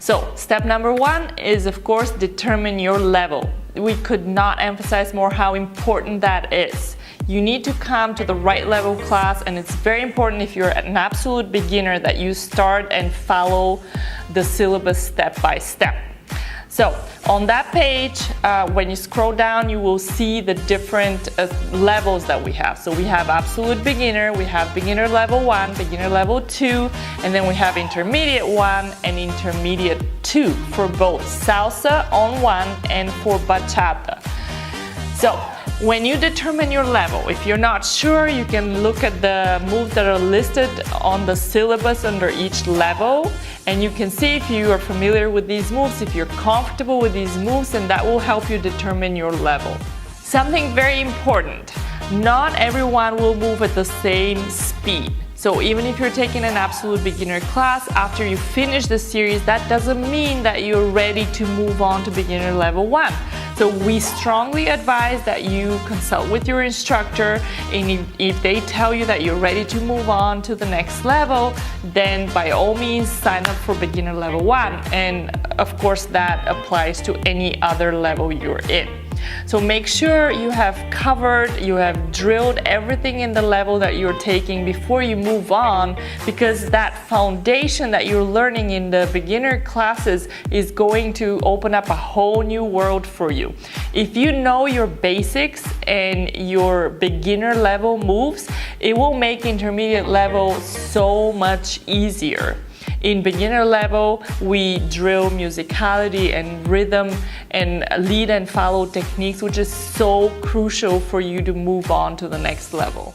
So step number one is, of course, determine your level. We could not emphasize more how important that is. You need to come to the right level class, and it's very important if you're an absolute beginner that you start and follow the syllabus step by step. So on that page, when you scroll down, you will see the different levels that we have. So we have absolute beginner, we have beginner level 1, beginner level 2, and then we have intermediate 1 and intermediate 2 for both salsa on 1 and for bachata. So when you determine your level, if you're not sure, you can look at the moves that are listed on the syllabus under each level, and you can see if you are familiar with these moves, if you're comfortable with these moves, and that will help you determine your level. Something very important, not everyone will move at the same speed. So even if you're taking an absolute beginner class, after you finish the series, that doesn't mean that you're ready to move on to beginner level 1. So we strongly advise that you consult with your instructor, and if they tell you that you're ready to move on to the next level, then by all means sign up for beginner level 1. And of course that applies to any other level you're in. So make sure you have covered, you have drilled everything in the level that you're taking before you move on, because that foundation that you're learning in the beginner classes is going to open up a whole new world for you. If you know your basics and your beginner level moves, it will make intermediate level so much easier. In beginner level, we drill musicality and rhythm and lead and follow techniques, which is so crucial for you to move on to the next level.